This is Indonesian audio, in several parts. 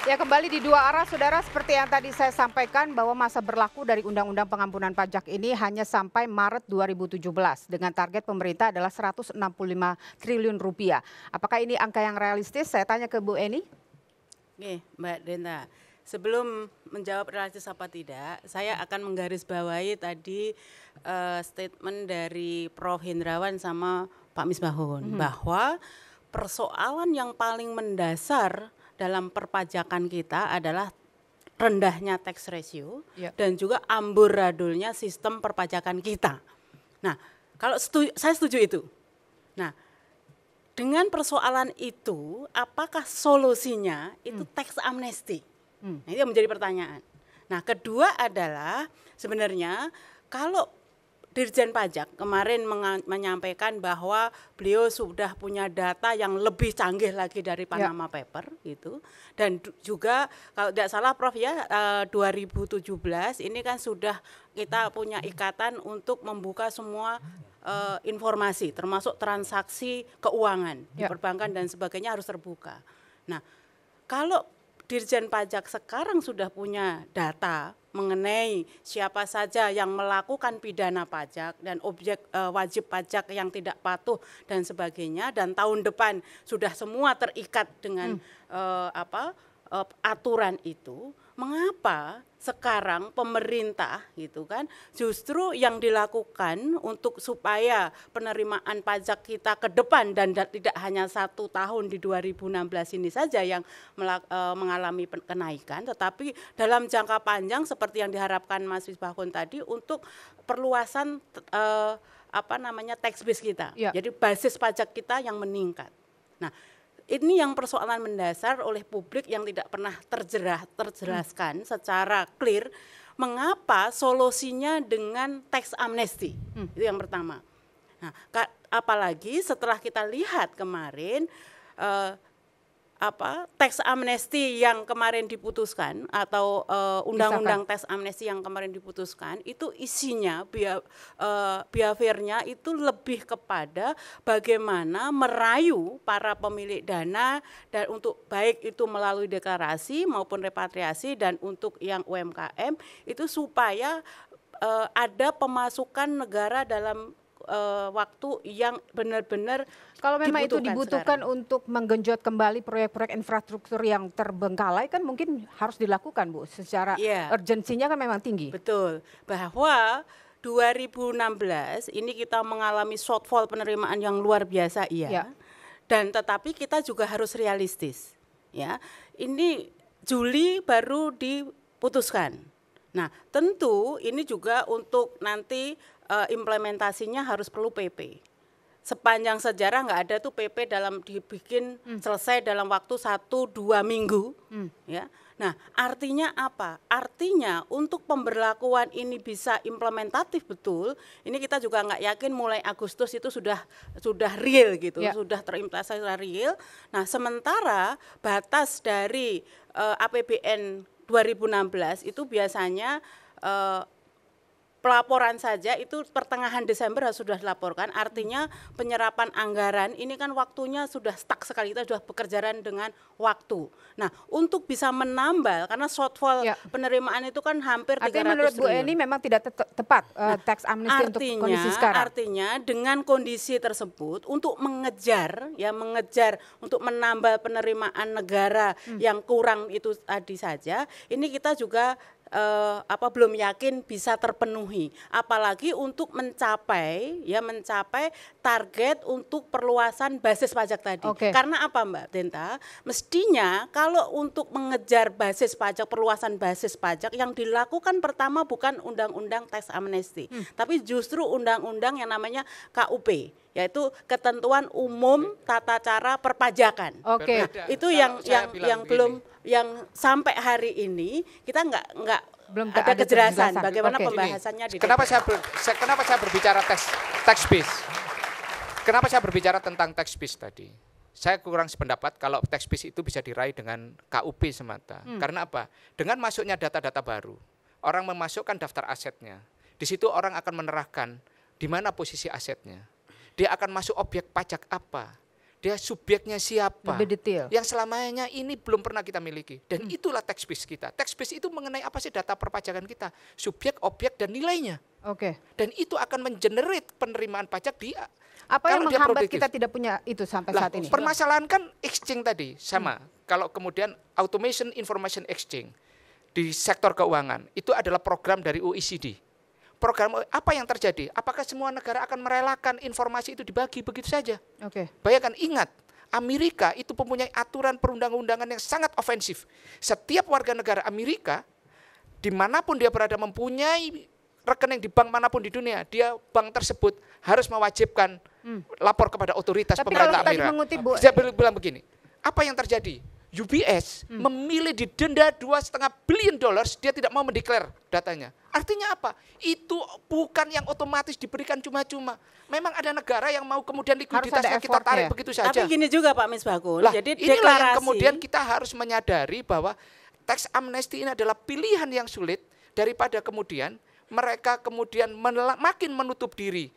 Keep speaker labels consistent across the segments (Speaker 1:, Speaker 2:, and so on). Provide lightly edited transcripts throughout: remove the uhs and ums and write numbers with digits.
Speaker 1: Ya, kembali di dua arah, Saudara, seperti yang tadi saya sampaikan bahwa masa berlaku dari Undang-Undang Pengampunan Pajak ini hanya sampai Maret 2017 dengan target pemerintah adalah 165 triliun rupiah. Apakah ini angka yang realistis? Saya tanya ke Bu Eni.
Speaker 2: Oke, Mbak Denta. Sebelum menjawab realistis apa tidak, saya akan menggarisbawahi tadi statement dari Prof. Hendrawan sama Pak Misbahun bahwa persoalan yang paling mendasar dalam perpajakan kita adalah rendahnya tax ratio dan juga amburadulnya sistem perpajakan kita. Nah, kalau saya setuju itu. Nah, dengan persoalan itu, apakah solusinya itu tax amnesty? Nah, itu yang menjadi pertanyaan. Nah, kedua adalah sebenarnya kalau Dirjen Pajak kemarin menyampaikan bahwa beliau sudah punya data yang lebih canggih lagi dari Panama Paper gitu. Dan juga kalau tidak salah Prof ya 2017 ini kan sudah kita punya ikatan untuk membuka semua informasi termasuk transaksi keuangan di perbankan dan sebagainya harus terbuka. Nah, kalau Dirjen Pajak sekarang sudah punya data mengenai siapa saja yang melakukan pidana pajak dan objek wajib pajak yang tidak patuh dan sebagainya, dan tahun depan sudah semua terikat dengan aturan itu, mengapa sekarang pemerintah gitu kan justru yang dilakukan untuk supaya penerimaan pajak kita ke depan dan tidak hanya 1 tahun di 2016 ini saja yang mengalami kenaikan, tetapi dalam jangka panjang seperti yang diharapkan Mas Misbahun tadi untuk perluasan tax base kita. Jadi basis pajak kita yang meningkat. Nah, ini yang persoalan mendasar oleh publik yang tidak pernah terjelaskan secara clear mengapa solusinya dengan tax amnesty. Itu yang pertama. Nah, apalagi setelah kita lihat kemarin tax amnesty yang kemarin diputuskan atau undang-undang tax amnesty yang kemarin diputuskan itu isinya behaviornya itu lebih kepada bagaimana merayu para pemilik dana dan untuk baik itu melalui deklarasi maupun repatriasi, dan untuk yang UMKM itu supaya ada pemasukan negara dalam waktu yang benar-benar
Speaker 1: kalau memang itu dibutuhkan sekarang untuk menggenjot kembali proyek-proyek infrastruktur yang terbengkalai, kan mungkin harus dilakukan, Bu, secara urgensinya kan memang tinggi.
Speaker 2: Betul, bahwa 2016 ini kita mengalami shortfall penerimaan yang luar biasa, dan tetapi kita juga harus realistis, ya. Ini Juli baru diputuskan. Nah, tentu ini juga untuk nanti implementasinya harus perlu PP. Sepanjang sejarah nggak ada tuh PP dalam dibikin selesai dalam waktu 1-2 minggu. Ya. Nah, artinya apa? Artinya untuk pemberlakuan ini bisa implementatif betul, ini kita juga nggak yakin mulai Agustus itu sudah real gitu, sudah terimplementasi real. Nah, sementara batas dari APBN 2016 itu biasanya pelaporan saja itu pertengahan Desember sudah dilaporkan, artinya penyerapan anggaran ini kan waktunya sudah stuck sekali, kita sudah bekerja dengan waktu. Nah, untuk bisa menambal, karena shortfall penerimaan itu kan hampir 300 triliun.
Speaker 1: Menurut Bu Eni memang tidak tepat tax amnesty untuk kondisi sekarang.
Speaker 2: Artinya dengan kondisi tersebut untuk mengejar untuk menambal penerimaan negara yang kurang itu tadi saja, ini kita juga belum yakin bisa terpenuhi, apalagi untuk mencapai target untuk perluasan basis pajak tadi. Karena apa, Mbak Denta? Mestinya kalau untuk mengejar basis pajak, perluasan basis pajak yang dilakukan pertama bukan undang-undang tax amnesty, tapi justru undang-undang yang namanya KUP, yaitu ketentuan umum tata cara perpajakan. Nah, itu yang belum, yang sampai hari ini kita belum ada kejelasan bagaimana pembahasannya di
Speaker 3: Kenapa saya berbicara tax base? Kenapa saya berbicara tentang tax base tadi? Saya kurang sependapat kalau tax base itu bisa diraih dengan KUP semata. Karena apa? Dengan masuknya data-data baru, orang memasukkan daftar asetnya. Di situ orang akan menerahkan di mana posisi asetnya. Dia akan masuk objek pajak apa. dia subjeknya siapa.
Speaker 1: Lebih detail.
Speaker 3: Yang selamanya ini belum pernah kita miliki. Dan itulah tax base kita. Tax base itu mengenai apa sih data perpajakan kita. Subjek, objek, dan nilainya.
Speaker 1: Oke.
Speaker 3: Dan itu akan mengenerate penerimaan pajak di
Speaker 1: Apa yang
Speaker 3: kalau dia
Speaker 1: menghambat
Speaker 3: produktif.
Speaker 1: kita tidak punya itu sampai
Speaker 3: Lah,
Speaker 1: saat ini?
Speaker 3: permasalahan kan exchange tadi sama. Kalau kemudian automation information exchange di sektor keuangan itu adalah program dari OECD. Program apa yang terjadi? Apakah semua negara akan merelakan informasi itu dibagi begitu saja?
Speaker 1: Oke.
Speaker 3: Bayangkan, ingat, Amerika itu mempunyai aturan perundang-undangan yang sangat ofensif. Setiap warga negara Amerika, dimanapun dia berada mempunyai rekening di bank manapun di dunia, dia bank tersebut harus mewajibkan lapor kepada otoritas
Speaker 1: Tapi
Speaker 3: pemerintah
Speaker 1: kalau tadi
Speaker 3: Amerika.
Speaker 1: mengutip Bu,
Speaker 3: Saya bilang begini, apa yang terjadi? UBS memilih didenda $2,5 billion, dia tidak mau mendeklar datanya. Artinya apa? Itu bukan yang otomatis diberikan cuma-cuma. Memang ada negara yang mau kemudian likuiditasnya kita tarik begitu saja.
Speaker 2: Tapi gini juga Pak Misbahkun,
Speaker 3: Lah,
Speaker 2: jadi
Speaker 3: inilah yang
Speaker 2: deklarasi
Speaker 3: kemudian kita harus menyadari bahwa tax amnesty ini adalah pilihan yang sulit daripada kemudian mereka kemudian makin menutup diri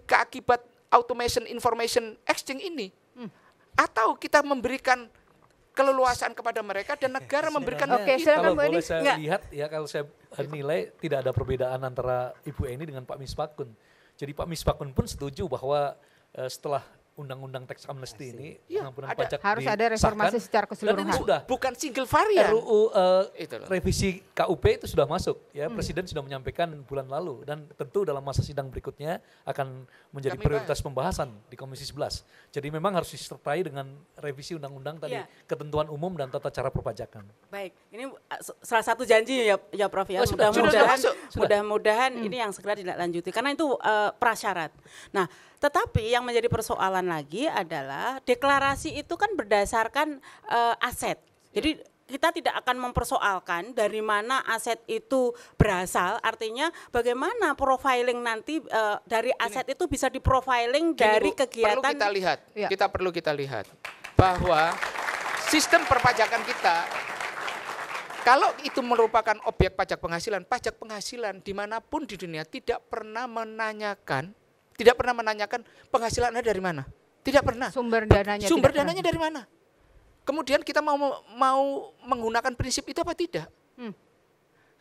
Speaker 3: akibat automation information exchange ini. Atau kita memberikan keleluasaan kepada mereka dan negara memberikan
Speaker 1: Oke,
Speaker 3: itu.
Speaker 1: silakan
Speaker 4: Kalau
Speaker 1: Bu Eni.
Speaker 4: boleh saya
Speaker 2: Enggak.
Speaker 4: lihat ya, kalau saya nilai tidak ada perbedaan antara Ibu Eni dengan Pak Misbahkun. Jadi Pak Misbahkun pun setuju bahwa setelah undang-undang tax amnesty ini
Speaker 3: Iya,
Speaker 4: pengampunan
Speaker 3: ada.
Speaker 4: pajak
Speaker 1: Harus ada
Speaker 4: disahkan,
Speaker 1: reformasi secara
Speaker 4: dan ini
Speaker 1: keseluruhan.
Speaker 4: sudah
Speaker 3: Bukan single varian.
Speaker 4: RUU
Speaker 3: Itu loh.
Speaker 4: revisi KUP itu sudah masuk ya. Presiden sudah menyampaikan bulan lalu dan tentu dalam masa sidang berikutnya akan menjadi
Speaker 3: Kami
Speaker 4: prioritas pembahasan di Komisi 11. Jadi memang harus disertai dengan revisi undang-undang tadi,
Speaker 2: Iya.
Speaker 4: ketentuan umum dan tata cara perpajakan.
Speaker 2: baik. Ini salah satu janji ya Prof ya.
Speaker 4: Oh, sudah
Speaker 2: Mudah-mudahan
Speaker 3: masuk.
Speaker 2: mudah-mudahan ini yang segera dilanjuti karena itu prasyarat. Nah, tetapi yang menjadi persoalan lagi adalah deklarasi itu kan berdasarkan aset. Jadi kita tidak akan mempersoalkan dari mana aset itu berasal, artinya bagaimana profiling nanti dari aset itu bisa diprofiling
Speaker 3: Gini,
Speaker 2: dari
Speaker 3: Bu,
Speaker 2: kegiatan.
Speaker 1: Iya.
Speaker 3: perlu kita lihat bahwa sistem perpajakan kita, kalau itu merupakan objek pajak penghasilan dimanapun di dunia tidak pernah menanyakan penghasilannya dari mana, tidak pernah.
Speaker 1: Sumber dananya
Speaker 3: Sumber
Speaker 1: tidak
Speaker 3: dananya dari mana? Kemudian kita mau menggunakan prinsip itu apa tidak?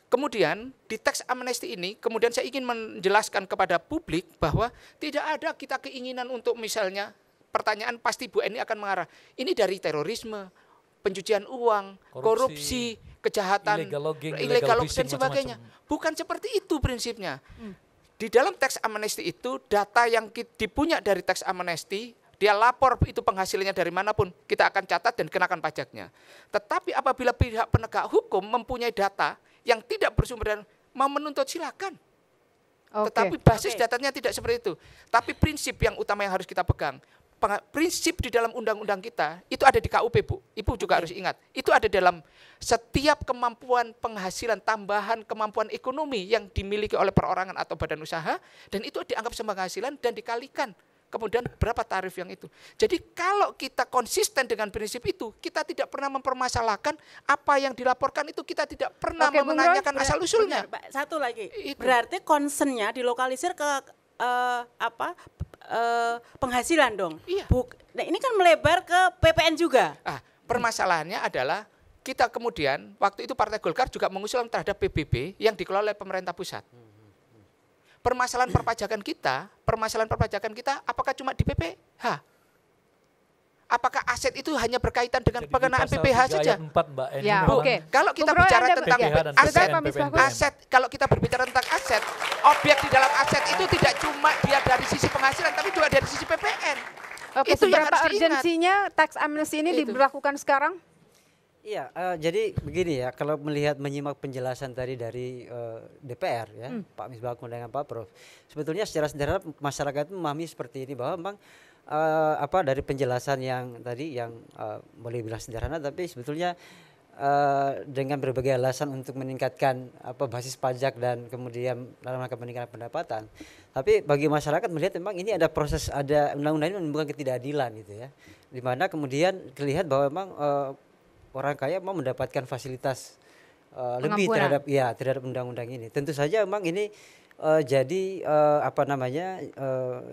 Speaker 3: Kemudian di tax amnesty ini, kemudian saya ingin menjelaskan kepada publik bahwa tidak ada kita keinginan untuk misalnya pertanyaan pasti Bu Eni akan mengarah. Ini dari terorisme, pencucian uang, korupsi, kejahatan,
Speaker 4: illegal logging,
Speaker 3: illegal
Speaker 4: illegal
Speaker 3: logging, dan
Speaker 4: fishing,
Speaker 3: sebagainya.
Speaker 4: macam-macam.
Speaker 3: Bukan seperti itu prinsipnya. Di dalam tax amnesty itu data yang dipunya dari tax amnesty, dia lapor itu penghasilannya dari manapun, kita akan catat dan kenakan pajaknya. Tetapi apabila pihak penegak hukum mempunyai data yang tidak bersumber dan mau menuntut silakan.
Speaker 1: Oke.
Speaker 3: Tetapi basis datanya tidak seperti itu. Tapi prinsip yang utama yang harus kita pegang, prinsip di dalam undang-undang kita itu ada di KUP, Bu. Ibu juga harus ingat. Itu ada dalam setiap kemampuan penghasilan tambahan kemampuan ekonomi yang dimiliki oleh perorangan atau badan usaha, dan itu dianggap sebagai penghasilan dan dikalikan. Kemudian berapa tarif yang itu. Jadi kalau kita konsisten dengan prinsip itu, kita tidak pernah mempermasalahkan apa yang dilaporkan itu, kita tidak pernah
Speaker 1: Oke, Bung Roy,
Speaker 3: menanyakan asal-usulnya.
Speaker 2: Benar, satu lagi,
Speaker 3: Itu.
Speaker 2: berarti concernnya dilokalisir ke penghasilan dong.
Speaker 3: Iya.
Speaker 2: Nah ini kan melebar ke PPN juga.
Speaker 3: Permasalahannya adalah kita kemudian, waktu itu Partai Golkar juga mengusulkan terhadap PBB yang dikelola oleh pemerintah pusat. Permasalahan perpajakan kita, apakah cuma di PPH? Apakah aset itu hanya berkaitan dengan
Speaker 4: Jadi di
Speaker 3: pengenaan
Speaker 4: pasal
Speaker 3: PPH
Speaker 4: 3
Speaker 3: saja?
Speaker 4: ayat 4, Mbak Eni,
Speaker 1: Ya,
Speaker 4: memang
Speaker 1: oke.
Speaker 3: Kalau kita
Speaker 1: Bung Roy,
Speaker 3: bicara
Speaker 1: Anda
Speaker 3: tentang
Speaker 4: PPH dan
Speaker 3: aset,
Speaker 4: PPN, PPN.
Speaker 3: kalau kita berbicara tentang aset, objek di dalam aset itu tidak cuma dia dari sisi penghasilan, tapi juga dari sisi PPN.
Speaker 1: Oke,
Speaker 3: Itu yang
Speaker 1: seberapa
Speaker 3: harus diingat.
Speaker 1: urgensinya tax amnesty ini
Speaker 3: Itu.
Speaker 1: diberlakukan sekarang?
Speaker 5: Iya, jadi begini ya, kalau melihat menyimak penjelasan tadi dari DPR ya, Pak Misbahkun dengan Pak Prof, sebetulnya secara sederhana masyarakat memahami seperti ini bahwa memang dari penjelasan yang tadi yang boleh bilang sederhana, tapi sebetulnya dengan berbagai alasan untuk meningkatkan basis pajak dan kemudian dalam rangka meningkatkan pendapatan. Tapi bagi masyarakat melihat memang ini ada proses, ada undang-undang ini menimbulkan ketidakadilan gitu ya, di mana kemudian terlihat bahwa memang orang kaya mau mendapatkan fasilitas lebih terhadap undang-undang ini. Tentu saja memang ini jadi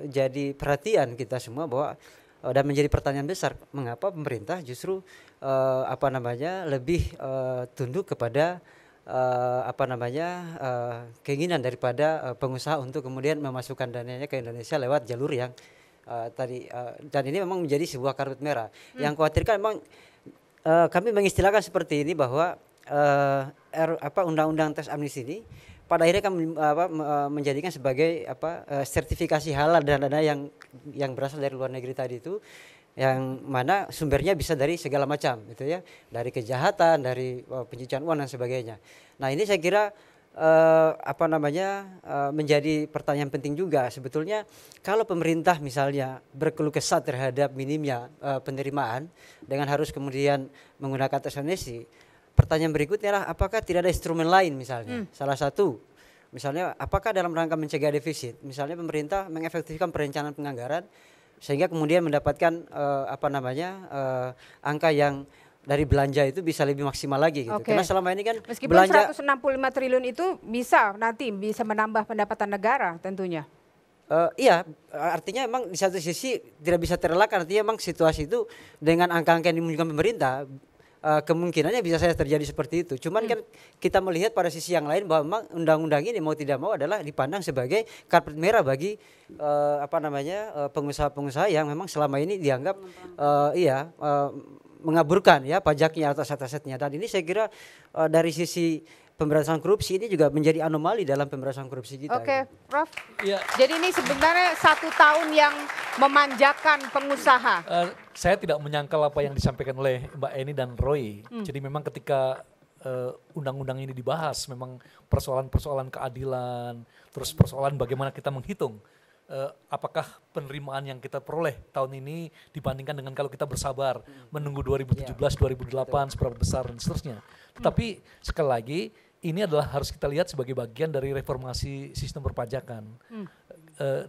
Speaker 5: jadi perhatian kita semua bahwa dan menjadi pertanyaan besar, mengapa pemerintah justru lebih tunduk kepada keinginan daripada pengusaha untuk kemudian memasukkan dananya ke Indonesia lewat jalur yang dan ini memang menjadi sebuah karpet merah. Yang khawatirkan memang kami mengistilahkan seperti ini bahwa undang-undang teks amnesti ini pada akhirnya kan menjadikan sebagai sertifikasi halal dana yang berasal dari luar negeri tadi itu, yang mana sumbernya bisa dari segala macam gitu ya, dari kejahatan, dari pencucian uang dan sebagainya. Nah ini saya kira menjadi pertanyaan penting juga sebetulnya, kalau pemerintah misalnya berkeluh kesah terhadap minimnya penerimaan dengan harus kemudian menggunakan teks amnesti. Pertanyaan berikutnya adalah apakah tidak ada instrumen lain misalnya. Salah satu misalnya apakah dalam rangka mencegah defisit, misalnya pemerintah mengefektifkan perencanaan penganggaran sehingga kemudian mendapatkan angka yang dari belanja itu bisa lebih maksimal lagi gitu. Karena selama ini kan
Speaker 1: meskipun belanja 165 triliun itu bisa menambah pendapatan negara tentunya.
Speaker 5: Iya, artinya memang di satu sisi tidak bisa terelakkan, artinya memang situasi itu dengan angka-angka yang dimunculkan pemerintah kemungkinannya bisa saja terjadi seperti itu. Cuman kan kita melihat pada sisi yang lain bahwa memang undang-undang ini mau tidak mau adalah dipandang sebagai karpet merah bagi pengusaha-pengusaha yang memang selama ini dianggap mengaburkan ya pajaknya atau aset-asetnya. Dan ini saya kira dari sisi pemberantasan korupsi ini juga menjadi anomali dalam pemberantasan korupsi kita.
Speaker 1: Oke,
Speaker 5: gitu.
Speaker 1: Prof.
Speaker 4: Ya.
Speaker 1: Jadi ini sebenarnya 1 tahun yang memanjakan pengusaha.
Speaker 4: Saya tidak menyangkal apa yang disampaikan oleh Mbak Eni dan Roy. Jadi memang ketika undang-undang ini dibahas, memang persoalan-persoalan keadilan, terus persoalan bagaimana kita menghitung apakah penerimaan yang kita peroleh tahun ini dibandingkan dengan kalau kita bersabar menunggu 2017, 2008 seberapa besar dan seterusnya. Tetapi sekali lagi ini adalah harus kita lihat sebagai bagian dari reformasi sistem perpajakan.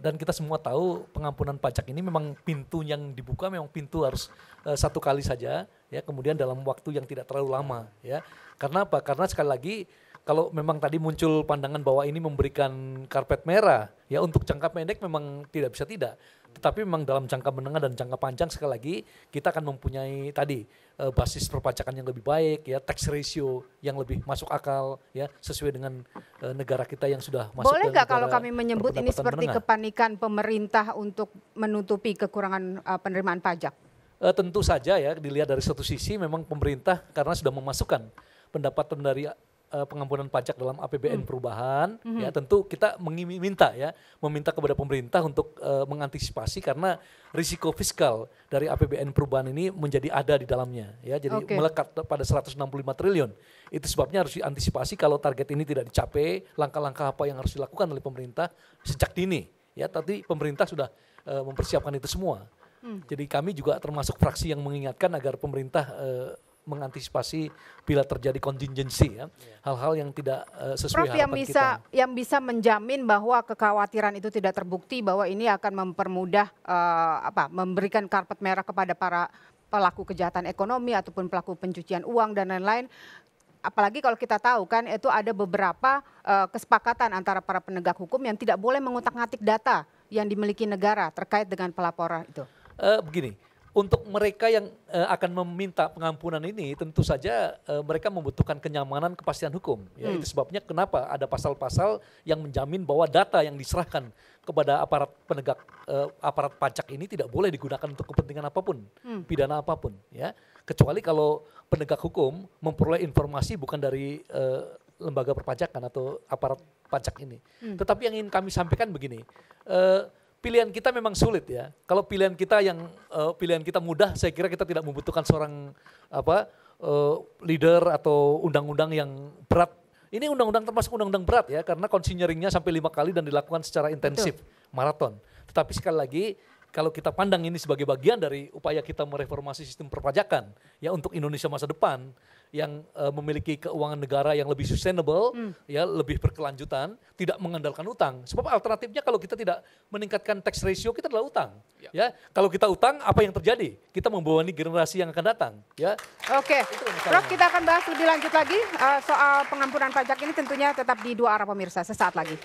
Speaker 4: Dan kita semua tahu pengampunan pajak ini memang pintu yang dibuka memang pintu harus 1 kali saja ya, kemudian dalam waktu yang tidak terlalu lama ya. Karena apa? Karena sekali lagi kalau memang tadi muncul pandangan bahwa ini memberikan karpet merah, ya untuk jangka pendek memang tidak bisa tidak. Tetapi memang dalam jangka menengah dan jangka panjang sekali lagi kita akan mempunyai tadi basis perpajakan yang lebih baik, ya tax ratio yang lebih masuk akal, ya sesuai dengan negara kita yang sudah masuk.
Speaker 1: Boleh nggak kalau kami menyebut ini seperti
Speaker 4: menengah.
Speaker 1: kepanikan pemerintah untuk menutupi kekurangan penerimaan pajak?
Speaker 4: Tentu saja ya dilihat dari satu sisi memang pemerintah karena sudah memasukkan pendapatan dari pengampunan pajak dalam APBN perubahan, ya tentu kita meminta kepada pemerintah untuk mengantisipasi karena risiko fiskal dari APBN perubahan ini menjadi ada di dalamnya, ya jadi melekat pada 165 triliun. Itu sebabnya harus diantisipasi kalau target ini tidak dicapai, langkah-langkah apa yang harus dilakukan oleh pemerintah sejak dini, ya tadi pemerintah sudah mempersiapkan itu semua. Jadi kami juga termasuk fraksi yang mengingatkan agar pemerintah mengantisipasi bila terjadi contingency ya, hal-hal yang tidak sesuai
Speaker 1: Prof,
Speaker 4: harapan kita.
Speaker 1: yang bisa menjamin bahwa kekhawatiran itu tidak terbukti bahwa ini akan mempermudah memberikan karpet merah kepada para pelaku kejahatan ekonomi ataupun pelaku pencucian uang dan lain-lain. Apalagi kalau kita tahu kan itu ada beberapa kesepakatan antara para penegak hukum yang tidak boleh mengutak-ngatik data yang dimiliki negara terkait dengan pelaporan itu.
Speaker 4: Begini. Untuk mereka yang akan meminta pengampunan ini tentu saja mereka membutuhkan kenyamanan kepastian hukum. Ya, itu sebabnya kenapa ada pasal-pasal yang menjamin bahwa data yang diserahkan kepada aparat penegak aparat pajak ini tidak boleh digunakan untuk kepentingan apapun, pidana apapun. Ya, kecuali kalau penegak hukum memperoleh informasi bukan dari lembaga perpajakan atau aparat pajak ini. Tetapi yang ingin kami sampaikan begini. Pilihan kita memang sulit ya. Kalau pilihan kita mudah, saya kira kita tidak membutuhkan seorang leader atau undang-undang yang berat. Ini undang-undang termasuk undang-undang berat ya, karena konsinyeringnya sampai 5 kali dan dilakukan secara intensif, maraton. Tetapi sekali lagi, kalau kita pandang ini sebagai bagian dari upaya kita mereformasi sistem perpajakan ya untuk Indonesia masa depan yang memiliki keuangan negara yang lebih sustainable, ya lebih berkelanjutan, tidak mengandalkan utang. Sebab alternatifnya kalau kita tidak meningkatkan tax ratio kita adalah utang. Ya, kalau kita utang apa yang terjadi? Kita membebani generasi yang akan datang. Ya.
Speaker 1: Oke, Prof, kita akan bahas lebih lanjut lagi soal pengampunan pajak ini tentunya tetap di Dua Arah pemirsa sesaat lagi.